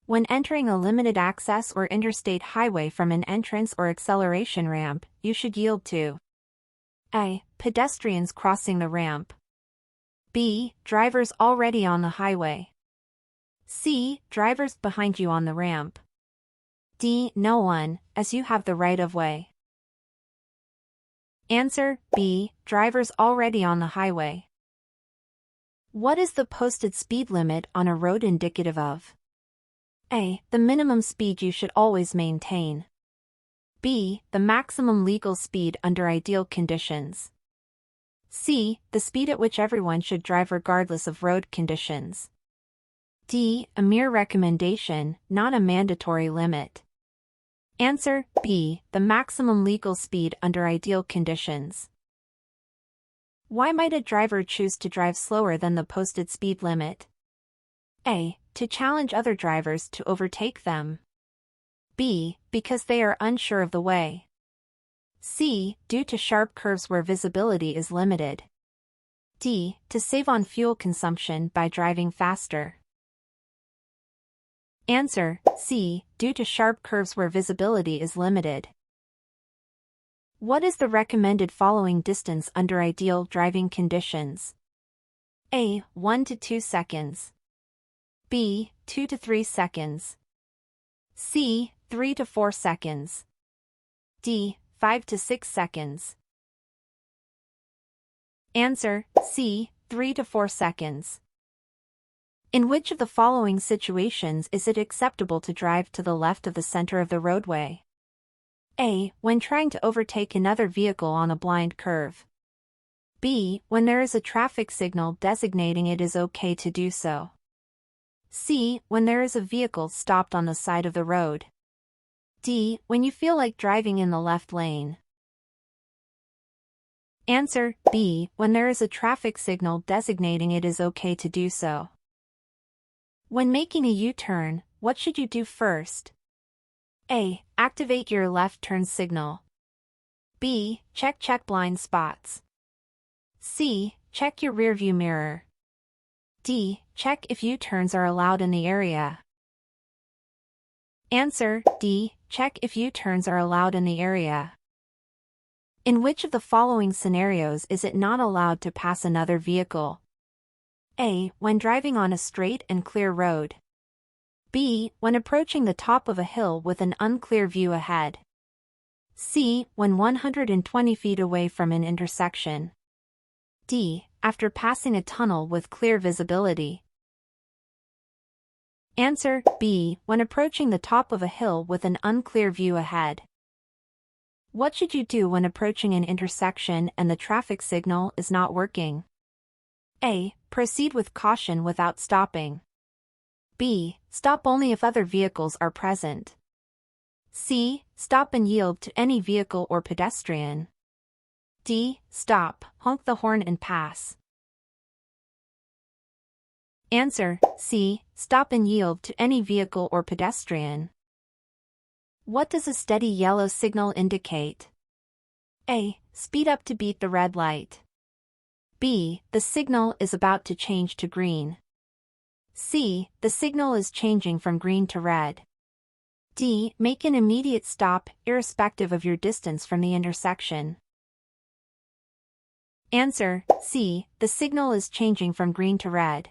When entering a limited access or interstate highway from an entrance or acceleration ramp, you should yield to A. Pedestrians crossing the ramp. B. Drivers already on the highway. C. Drivers behind you on the ramp. D. No one, as you have the right of way. Answer B. Drivers already on the highway. What is the posted speed limit on a road indicative of? A. The minimum speed you should always maintain. B. The maximum legal speed under ideal conditions. C. The speed at which everyone should drive regardless of road conditions. D. A mere recommendation, not a mandatory limit. Answer B. The maximum legal speed under ideal conditions. Why might a driver choose to drive slower than the posted speed limit? A. To challenge other drivers to overtake them. B. Because they are unsure of the way. C. Due to sharp curves where visibility is limited. D. To save on fuel consumption by driving faster. Answer C. Due to sharp curves where visibility is limited. What is the recommended following distance under ideal driving conditions? A. 1 to 2 seconds. B. 2 to 3 seconds. C. 3 to 4 seconds. D. 5 to 6 seconds. Answer C. 3 to 4 seconds. In which of the following situations is it acceptable to drive to the left of the center of the roadway? A. When trying to overtake another vehicle on a blind curve. B. When there is a traffic signal designating it is okay to do so. C. When there is a vehicle stopped on the side of the road. D. When you feel like driving in the left lane. Answer B. When there is a traffic signal designating it is okay to do so. When making a U-turn, what should you do first? A. Activate your left turn signal. B. Check blind spots. C. Check your rearview mirror. D. Check if U-turns are allowed in the area. Answer D. Check if U-turns are allowed in the area. In which of the following scenarios is it not allowed to pass another vehicle? A. When driving on a straight and clear road. B. When approaching the top of a hill with an unclear view ahead. C. When 120 feet away from an intersection. D. After passing a tunnel with clear visibility. Answer B. When approaching the top of a hill with an unclear view ahead. What should you do when approaching an intersection and the traffic signal is not working? A. Proceed with caution without stopping. B. Stop only if other vehicles are present. C. Stop and yield to any vehicle or pedestrian. D. Stop, honk the horn and pass. Answer C. Stop and yield to any vehicle or pedestrian. What does a steady yellow signal indicate? A. Speed up to beat the red light. B. The signal is about to change to green. C. The signal is changing from green to red. D. Make an immediate stop, irrespective of your distance from the intersection. Answer C. The signal is changing from green to red.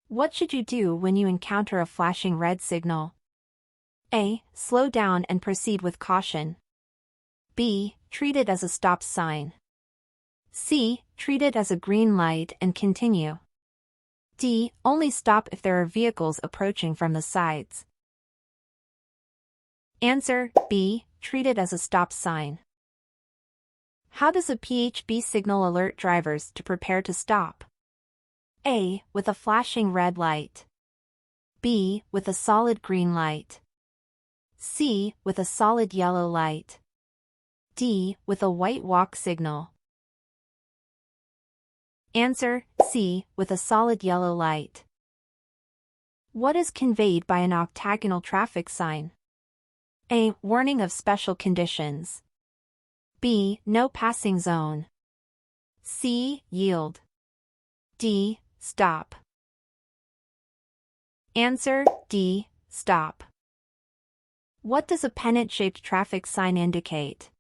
What should you do when you encounter a flashing red signal? A. Slow down and proceed with caution. B. Treat it as a stop sign. C. Treat it as a green light and continue. D. Only stop if there are vehicles approaching from the sides. Answer B. Treat it as a stop sign. How does a PHB signal alert drivers to prepare to stop? A. With a flashing red light. B. With a solid green light. C. With a solid yellow light. D. With a white walk signal. Answer C. With a solid yellow light. What is conveyed by an octagonal traffic sign? A. Warning of special conditions. B. No passing zone. C. Yield. D. Stop. Answer D. stop. What does a pennant-shaped traffic sign indicate?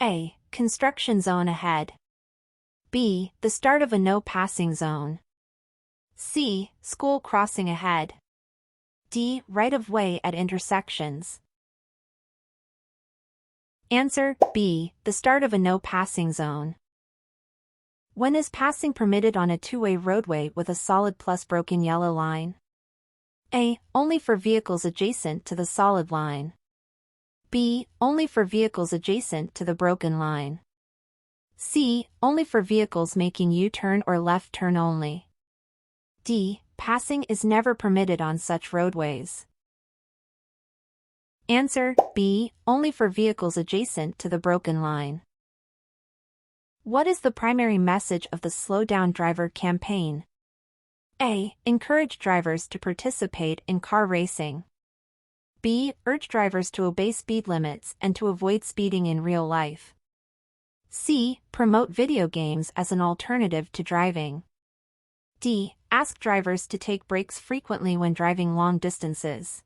A. Construction zone ahead. B. The start of a no-passing zone. C. School crossing ahead. D. Right-of-way at intersections. Answer B. The start of a no-passing zone. When is passing permitted on a two-way roadway with a solid plus broken yellow line? A. Only for vehicles adjacent to the solid line. B. Only for vehicles adjacent to the broken line. C. Only for vehicles making U-turn or left turn only. D. Passing is never permitted on such roadways. Answer B. Only for vehicles adjacent to the broken line. What is the primary message of the Slow Down Driver campaign? A. Encourage drivers to participate in car racing. B. Urge drivers to obey speed limits and to avoid speeding in real life. C. Promote video games as an alternative to driving. D. Ask drivers to take breaks frequently when driving long distances.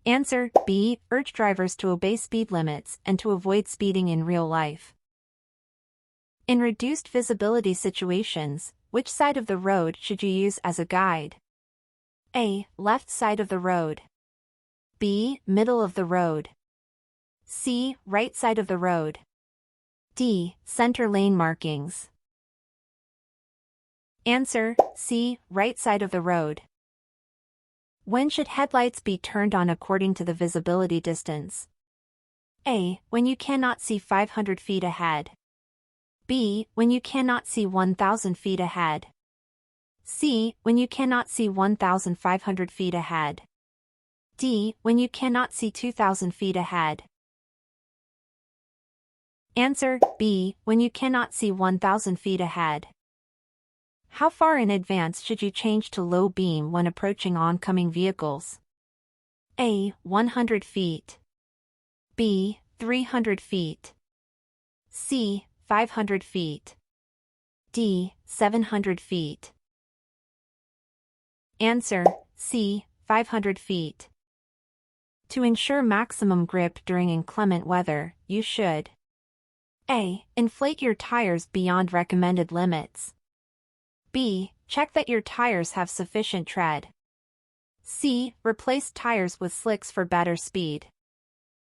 Answer B. Urge drivers to obey speed limits and to avoid speeding in real life. In reduced visibility situations, which side of the road should you use as a guide? A. Left side of the road. B. Middle of the road. C. Right side of the road. D. Center lane markings. Answer C. Right side of the road. When should headlights be turned on according to the visibility distance? A. When you cannot see 500 feet ahead. B. When you cannot see 1,000 feet ahead. C. When you cannot see 1,500 feet ahead. D. When you cannot see 2,000 feet ahead. Answer B. When you cannot see 1,000 feet ahead. How far in advance should you change to low beam when approaching oncoming vehicles? A. 100 feet. B. 300 feet. C. 500 feet. D. 700 feet. Answer C. 500 feet. To ensure maximum grip during inclement weather, you should A. Inflate your tires beyond recommended limits. B. Check that your tires have sufficient tread. C. Replace tires with slicks for better speed.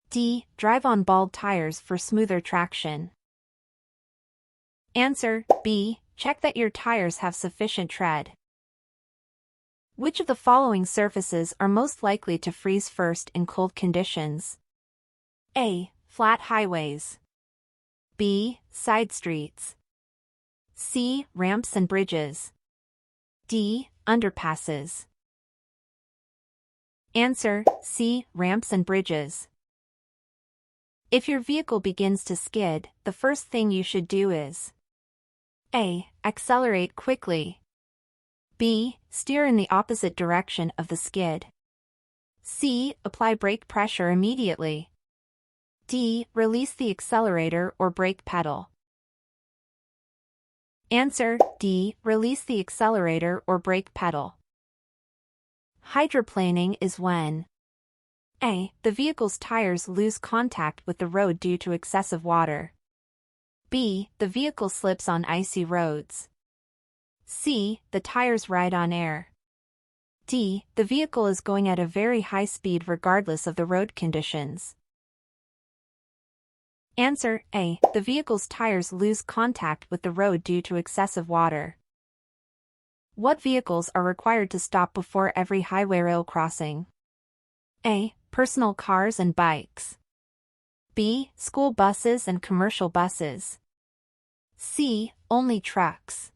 D. Drive on bald tires for smoother traction. Answer B. Check that your tires have sufficient tread. Which of the following surfaces are most likely to freeze first in cold conditions? A. Flat highways. B. Side streets. C. Ramps and bridges. D. Underpasses. Answer C. Ramps and bridges. If your vehicle begins to skid, the first thing you should do is A. Accelerate quickly. B. Steer in the opposite direction of the skid. C. Apply brake pressure immediately. D. Release the accelerator or brake pedal. Answer D. Release the accelerator or brake pedal. Hydroplaning is when A. The vehicle's tires lose contact with the road due to excessive water. B. The vehicle slips on icy roads. C. The tires ride on air. D. The vehicle is going at a very high speed regardless of the road conditions. Answer A. The vehicle's tires lose contact with the road due to excessive water. What vehicles are required to stop before every highway rail crossing? A. Personal cars and bikes. B. School buses and commercial buses. C. Only trucks.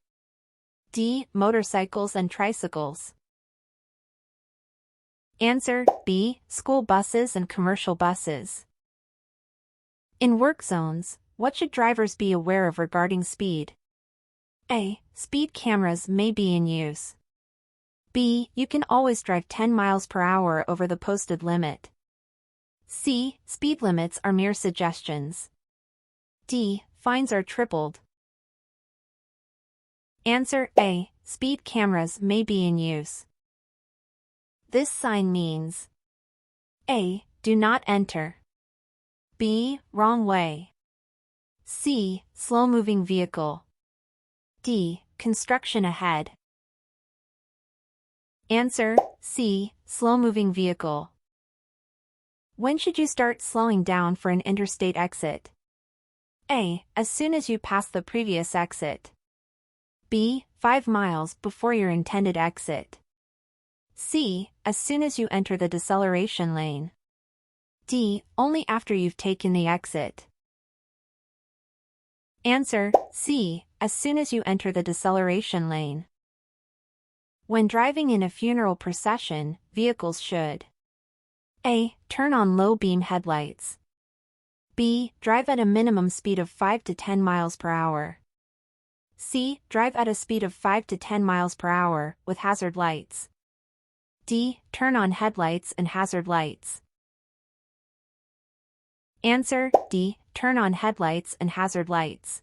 D. Motorcycles and tricycles. Answer B. School buses and commercial buses. In work zones, what should drivers be aware of regarding speed? A. Speed cameras may be in use. B. You can always drive 10 miles per hour over the posted limit. C. Speed limits are mere suggestions. D. Fines are tripled. Answer A. Speed cameras may be in use. This sign means A. Do not enter. B. Wrong way. C. Slow-moving vehicle. D. Construction ahead. Answer: C. Slow-moving vehicle. When should you start slowing down for an interstate exit? A. As soon as you pass the previous exit. B. 5 miles before your intended exit. C. As soon as you enter the deceleration lane. D. Only after you've taken the exit. Answer: C. As soon as you enter the deceleration lane. When driving in a funeral procession, vehicles should A. Turn on low-beam headlights. B. Drive at a minimum speed of 5 to 10 miles per hour. C. Drive at a speed of 5 to 10 miles per hour, with hazard lights. D. Turn on headlights and hazard lights. Answer: D. Turn on headlights and hazard lights.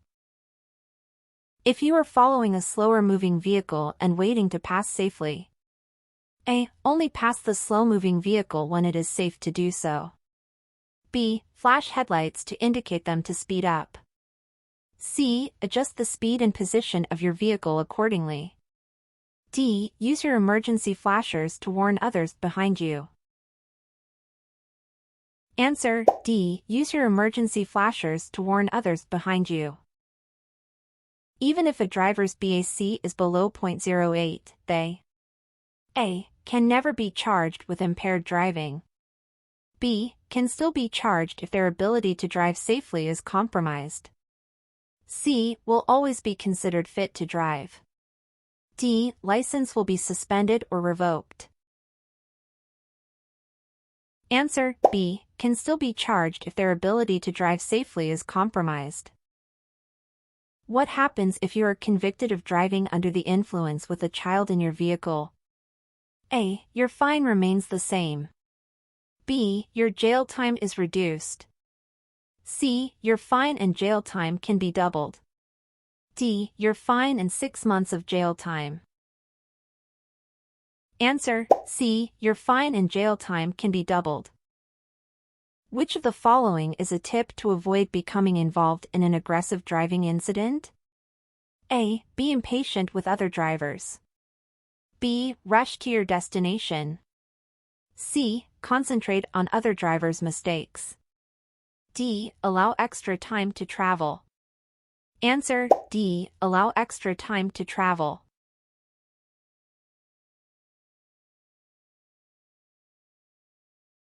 If you are following a slower-moving vehicle and waiting to pass safely. A. Only pass the slow-moving vehicle when it is safe to do so. B. Flash headlights to indicate them to speed up. C. Adjust the speed and position of your vehicle accordingly. D. Use your emergency flashers to warn others behind you. Answer: D. Use your emergency flashers to warn others behind you. Even if a driver's BAC is below 0.08, they A. Can never be charged with impaired driving. B. Can still be charged if their ability to drive safely is compromised. C. Will always be considered fit to drive. D. License will be suspended or revoked. Answer: B. Can still be charged if their ability to drive safely is compromised. What happens if you are convicted of driving under the influence with a child in your vehicle? A. Your fine remains the same. B. Your jail time is reduced. C. Your fine and jail time can be doubled. D. Your fine and 6 months of jail time. Answer: C. Your fine and jail time can be doubled. Which of the following is a tip to avoid becoming involved in an aggressive driving incident? A. Be impatient with other drivers. B. Rush to your destination. C. Concentrate on other drivers' mistakes. D. Allow extra time to travel. Answer: D. Allow extra time to travel.